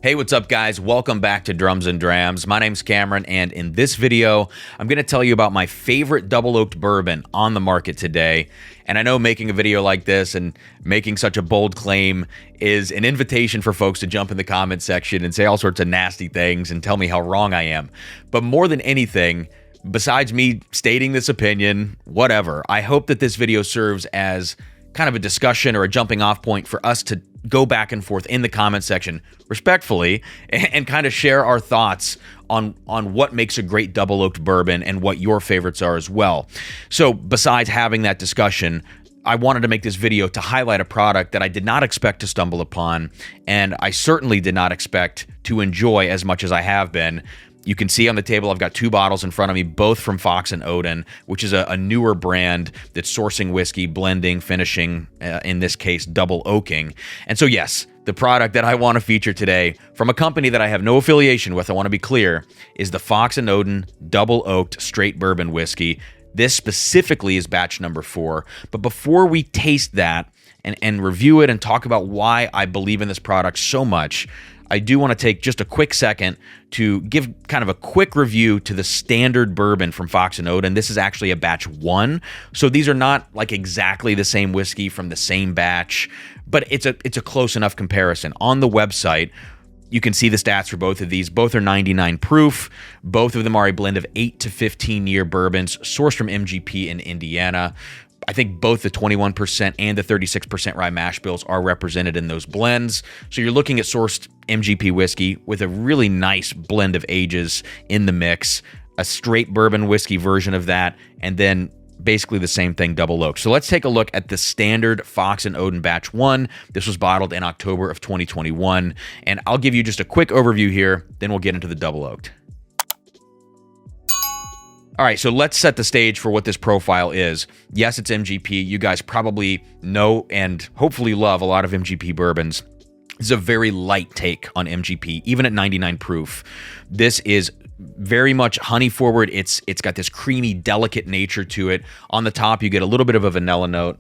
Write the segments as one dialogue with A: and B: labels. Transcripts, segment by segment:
A: Hey, what's up, guys? Welcome back to Drums and Drams. My name's Cameron, and in this video, I'm going to tell you about my favorite double-oaked bourbon on the market today. And I know making a video like this and making such a bold claim is an invitation for folks to jump in the comment section and say all sorts of nasty things and tell me how wrong I am. But more than anything, besides me stating this opinion, whatever, I hope that this video serves as kind of a discussion or a jumping off point for us to go back and forth in the comment section respectfully and kind of share our thoughts on what makes a great double oaked bourbon and what your favorites are as well. So besides having that discussion, I wanted to make this video to highlight a product that I did not expect to stumble upon, and I certainly did not expect to enjoy as much as I have been. You can see on the table, I've got two bottles in front of me, both from Fox and Oden, which is a newer brand that's sourcing whiskey, blending, finishing, in this case, double oaking. And so, yes, the product that I want to feature today from a company that I have no affiliation with, I want to be clear, is the Fox and Oden double oaked straight bourbon whiskey. This specifically is batch number 4. But before we taste that and review it and talk about why I believe in this product so much, I do want to take just a quick second to give kind of a quick review to the standard bourbon from Fox and Oden. This is actually a batch 1, so these are not like exactly the same whiskey from the same batch, but it's a close enough comparison. On the website, you can see the stats for both of these. Both are 99 proof. Both of them are a blend of 8 to 15-year bourbons sourced from MGP in Indiana. I think both the 21% and the 36% rye mash bills are represented in those blends. So you're looking at sourced MGP whiskey with a really nice blend of ages in the mix, a straight bourbon whiskey version of that, and then basically the same thing double oak. So let's take a look at the standard Fox and Oden batch 1. This was bottled in October of 2021, and I'll give you just a quick overview here, then we'll get into the double oaked. All right, so let's set the stage for what this profile is. Yes, it's MGP. You guys probably know and hopefully love a lot of MGP bourbons. This is a very light take on MGP, even at 99 proof. This is very much honey forward. It's got this creamy, delicate nature to it. On the top, you get a little bit of a vanilla note.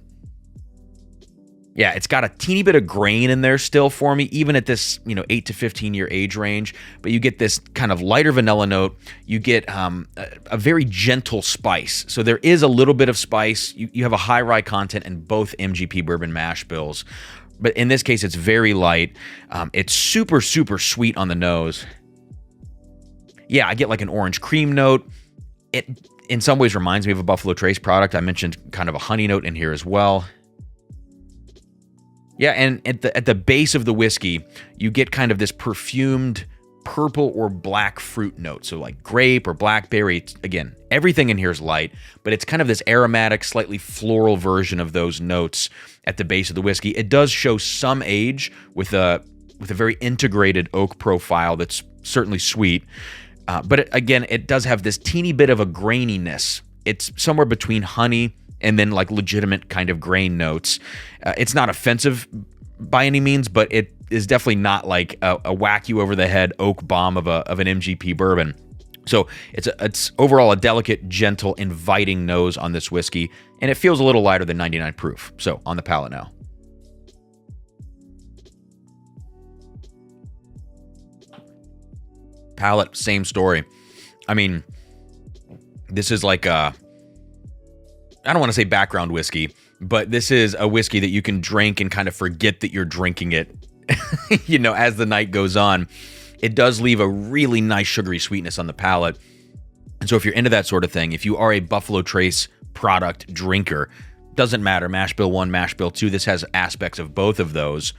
A: Yeah, it's got a teeny bit of grain in there still for me, even at this 8 to 15 year age range. But you get this kind of lighter vanilla note. You get a very gentle spice. So there is a little bit of spice. You have a high rye content in both MGP bourbon mash bills. But in this case, it's very light. It's super, super sweet on the nose. Yeah, I get like an orange cream note. It, in some ways, reminds me of a Buffalo Trace product. I mentioned kind of a honey note in here as well. Yeah, and at the base of the whiskey, you get kind of this perfumed purple or black fruit note. So like grape or blackberry. Again, everything in here is light, but it's kind of this aromatic, slightly floral version of those notes at the base of the whiskey. It does show some age with a very integrated oak profile that's certainly sweet. But again, it does have this teeny bit of a graininess. It's somewhere between honey and then like legitimate kind of grain notes. It's not offensive by any means, but it is definitely not like a whack you over the head oak bomb of an MGP bourbon. So it's overall a delicate, gentle, inviting nose on this whiskey, and it feels a little lighter than 99 proof. So on the palate now. Palate, same story. I mean, this is like I don't want to say background whiskey, but this is a whiskey that you can drink and kind of forget that you're drinking it, as the night goes on. It does leave a really nice sugary sweetness on the palate. And so if you're into that sort of thing, if you are a Buffalo Trace product drinker, doesn't matter, mash bill 1, mash bill 2, this has aspects of both of those.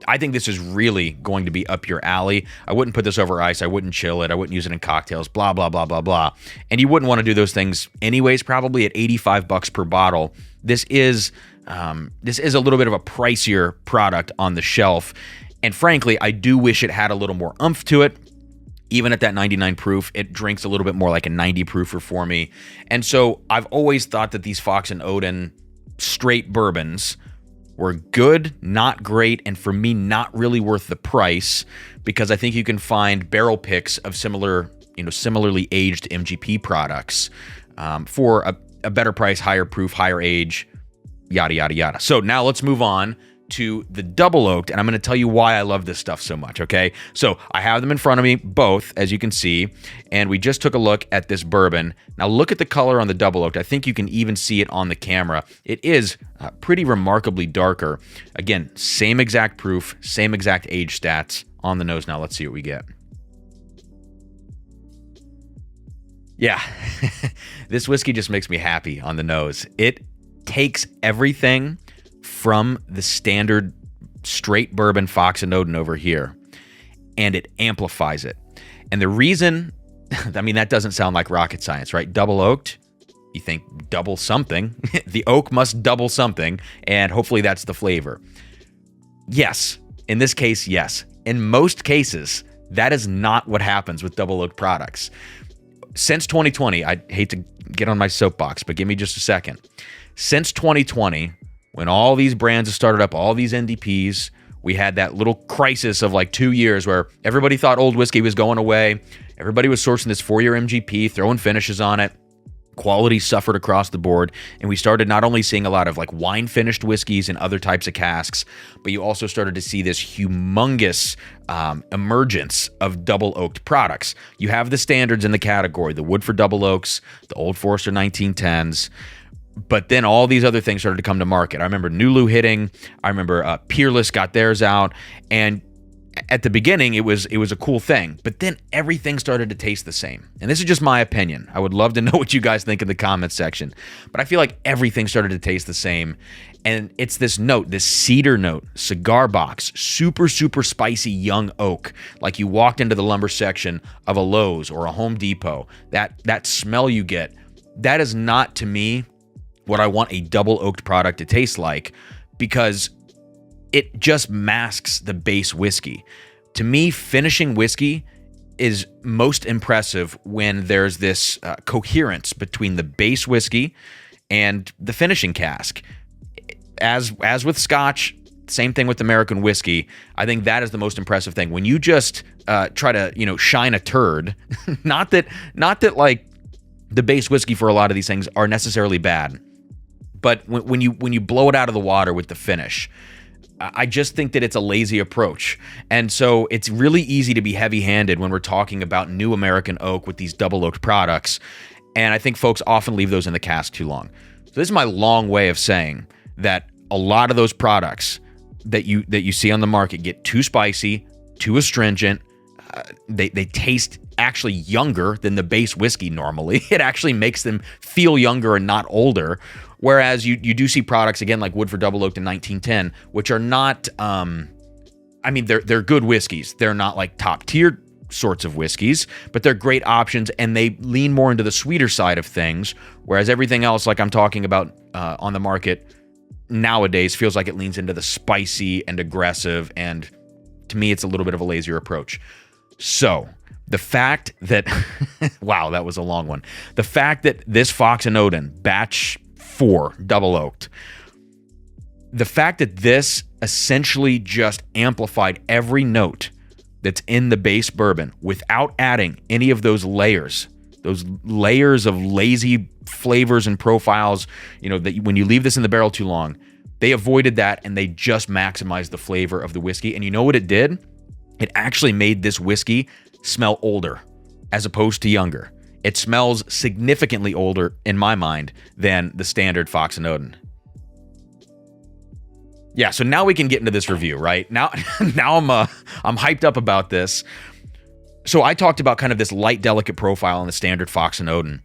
A: I think this is really going to be up your alley. I wouldn't put this over ice. I wouldn't chill it. I wouldn't use it in cocktails, blah, blah, blah, blah, blah. And you wouldn't want to do those things anyways, probably at $85 per bottle. This is a little bit of a pricier product on the shelf. And frankly, I do wish it had a little more oomph to it. Even at that 99 proof, it drinks a little bit more like a 90 proofer for me. And so I've always thought that these Fox and Oden straight bourbons were good, not great, and for me, not really worth the price, because I think you can find barrel picks of similarly aged MGP products for a better price, higher proof, higher age, yada, yada, yada. So now let's move on to the double oaked, and I'm going to tell you why I love this stuff so much, okay? So I have them in front of me, both, as you can see, and we just took a look at this bourbon. Now look at the color on the double oaked. I think you can even see it on the camera. It is pretty remarkably darker. Again, same exact proof, same exact age stats on the nose. Now let's see what we get. Yeah, this whiskey just makes me happy on the nose. It takes everything from the standard straight bourbon Fox Oden over here, and it amplifies it. And the reason, I mean, that doesn't sound like rocket science, right? Double oaked, you think double something. The oak must double something, and hopefully that's the flavor. Yes, in this case, yes. In most cases, that is not what happens with double oaked products. Since 2020, I hate to get on my soapbox, but give me just a second. Since 2020, when all these brands have started up, all these NDPs, we had that little crisis of like 2 years where everybody thought old whiskey was going away. Everybody was sourcing this 4-year MGP, throwing finishes on it. Quality suffered across the board, and we started not only seeing a lot of like wine finished whiskeys and other types of casks, but you also started to see this humongous emergence of double oaked products. You have the standards in the category, the Woodford double oaks, the Old Forester 1910s, but then all these other things started to come to market. I remember Nulu hitting. I remember Peerless got theirs out, and at the beginning, it was a cool thing, but then everything started to taste the same. And this is just my opinion. I would love to know what you guys think in the comments section. But I feel like everything started to taste the same. And it's this note, this cedar note, cigar box, super, super spicy young oak, like you walked into the lumber section of a Lowe's or a Home Depot. That smell you get, that is not, to me, what I want a double oaked product to taste like, because it just masks the base whiskey. To me, finishing whiskey is most impressive when there's this coherence between the base whiskey and the finishing cask. As with Scotch, same thing with American whiskey. I think that is the most impressive thing. When you just try to, shine a turd, not that like the base whiskey for a lot of these things are necessarily bad, but when you blow it out of the water with the finish, I just think that it's a lazy approach. And so it's really easy to be heavy-handed when we're talking about new American oak with these double oaked products. And I think folks often leave those in the cask too long. So this is my long way of saying that a lot of those products that you see on the market get too spicy, too astringent. They taste actually younger than the base whiskey normally. It actually makes them feel younger and not older. Whereas you do see products, again, like Woodford Double Oaked in 1910, which are not, they're good whiskeys. They're not like top tier sorts of whiskeys, but they're great options, and they lean more into the sweeter side of things. Whereas everything else, like I'm talking about on the market nowadays, feels like it leans into the spicy and aggressive. And to me, it's a little bit of a lazier approach. So the fact that, wow, that was a long one. The fact that this Fox Oden batch 4 double oaked, the fact that this essentially just amplified every note that's in the base bourbon without adding any of those layers of lazy flavors and profiles, that when you leave this in the barrel too long, they avoided that and they just maximized the flavor of the whiskey. And you know what it did? It actually made this whiskey smell older as opposed to younger. It smells significantly older in my mind than the standard Fox Oden. Yeah, so now we can get into this review, right? Now I'm hyped up about this. So I talked about kind of this light, delicate profile on the standard Fox Oden.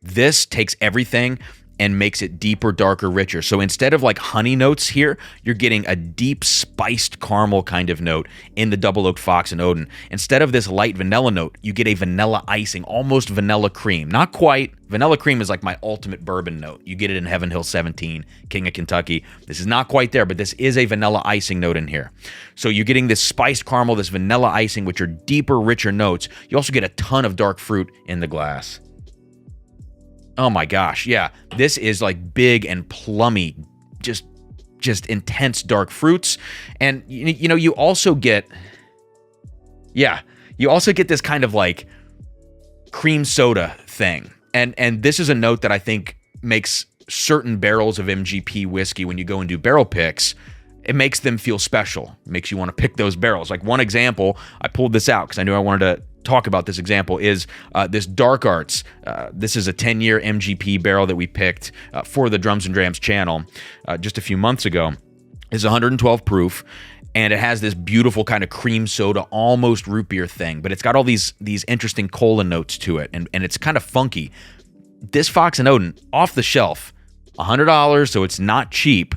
A: This takes everything and makes it deeper, darker, richer. So instead of like honey notes here, you're getting a deep spiced caramel kind of note in the double oaked Fox Oden. Instead of this light vanilla note, you get a vanilla icing, almost vanilla cream. Not quite. Vanilla cream is like my ultimate bourbon note. You get it in Heaven Hill 17, King of Kentucky. This is not quite there, but this is a vanilla icing note in here. So you're getting this spiced caramel, this vanilla icing, which are deeper, richer notes. You also get a ton of dark fruit in the glass. Oh my gosh, yeah. This is like big and plummy, just intense dark fruits. And you also get this kind of like cream soda thing. And this is a note that I think makes certain barrels of MGP whiskey, when you go and do barrel picks, it makes them feel special. It makes you want to pick those barrels. Like one example, I pulled this out because I knew I wanted to talk about this example, is this Dark Arts. This is a 10-year MGP barrel that we picked for the Drums and Drams channel just a few months ago. It's 112 proof, and it has this beautiful kind of cream soda, almost root beer thing, but it's got all these interesting cola notes to it, and it's kind of funky. This Fox Oden, off the shelf, $100, so it's not cheap.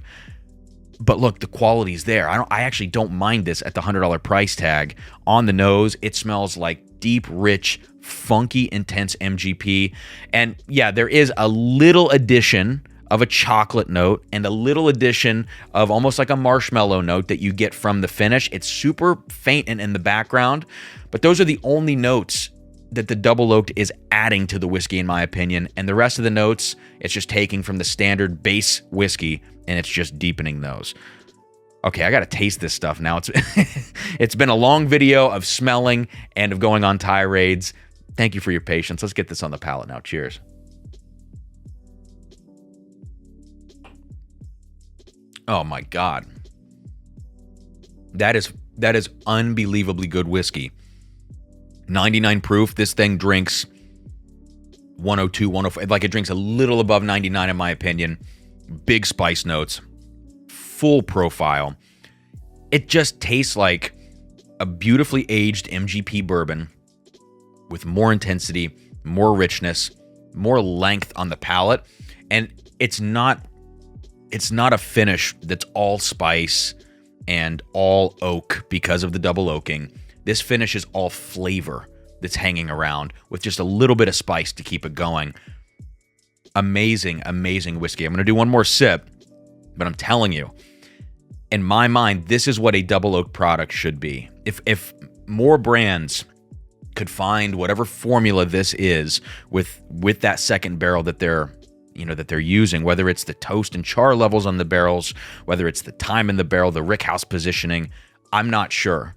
A: But look, the quality's there. I actually don't mind this at the $100 price tag. On the nose, it smells like deep, rich, funky, intense MGP. And yeah, there is a little addition of a chocolate note and a little addition of almost like a marshmallow note that you get from the finish. It's super faint and in the background, but those are the only notes that the double oaked is adding to the whiskey, in my opinion. And the rest of the notes, it's just taking from the standard base whiskey and it's just deepening those. Okay, I gotta taste this stuff now. It's been a long video of smelling and of going on tirades. Thank you for your patience. Let's get this on the palate now. Cheers. Oh my God. That is unbelievably good whiskey. 99 proof. This thing drinks 102, 105. Like, it drinks a little above 99 in my opinion. Big spice notes. Full profile. It just tastes like a beautifully aged MGP bourbon with more intensity, more richness, more length on the palate. And it's not a finish that's all spice and all oak because of the double oaking. This finish is all flavor that's hanging around with just a little bit of spice to keep it going. Amazing, amazing whiskey. I'm going to do one more sip, but I'm telling you, in my mind, this is what a double oak product should be. If more brands could find whatever formula this is with that second barrel that they're using, whether it's the toast and char levels on the barrels, whether it's the time in the barrel, the rickhouse positioning, I'm not sure.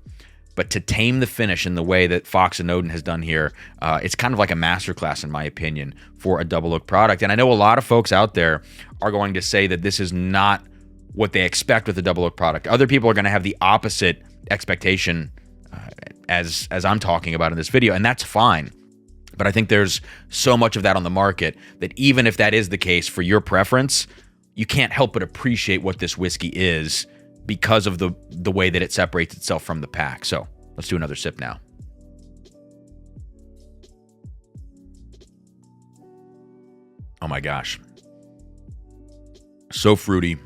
A: But to tame the finish in the way that Fox Oden has done here, it's kind of like a masterclass, in my opinion, for a double oak product. And I know a lot of folks out there are going to say that this is not what they expect with a double oak product. Other people are going to have the opposite expectation as I'm talking about in this video, and that's fine. But I think there's so much of that on the market that even if that is the case for your preference, you can't help but appreciate what this whiskey is because of the way that it separates itself from the pack. So let's do another sip now. Oh my gosh. So fruity,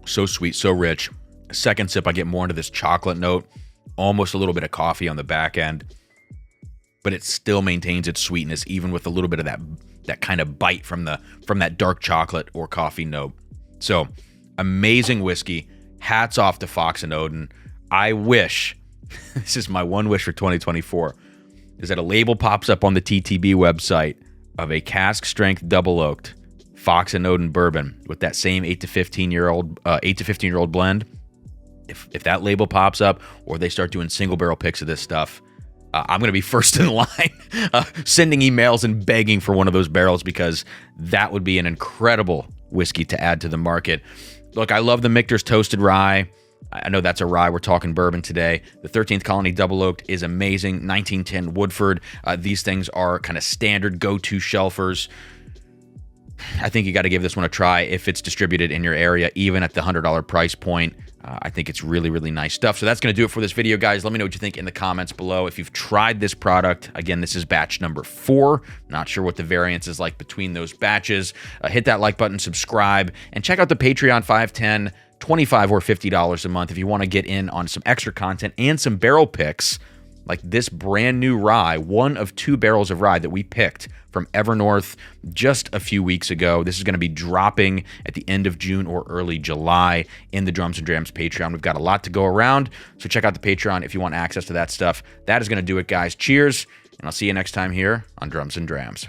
A: so sweet, so rich. Second sip, I get more into this chocolate note, almost a little bit of coffee on the back end, but it still maintains its sweetness, even with a little bit of that kind of bite from that dark chocolate or coffee note. So amazing whiskey. Hats off to Fox Oden. I wish, this is my one wish for 2024, is that a label pops up on the TTB website of a cask strength double oaked Fox Oden bourbon with that same 8 to 15 year old blend. If that label pops up, or they start doing single barrel picks of this stuff, I'm going to be first in line sending emails and begging for one of those barrels, because that would be an incredible whiskey to add to the market. Look, I love the Michter's Toasted Rye. I know that's a rye. We're talking bourbon today. The 13th Colony Double Oaked is amazing. 1910 Woodford. These things are kind of standard go-to shelfers. I think you got to give this one a try if it's distributed in your area, even at the $100 price point. I think it's really, really nice stuff. So that's going to do it for this video, guys. Let me know what you think in the comments below. If you've tried this product, again, this is batch number 4. Not sure what the variance is like between those batches. Hit that like button, subscribe, and check out the Patreon. $5, $10, $25, or $50 a month if you want to get in on some extra content and some barrel picks, like this brand new rye, one of 2 barrels of rye that we picked from Evernorth just a few weeks ago. This is going to be dropping at the end of June or early July in the Drums and Drams Patreon. We've got a lot to go around, so check out the Patreon if you want access to that stuff. That is going to do it, guys. Cheers, and I'll see you next time here on Drums and Drams.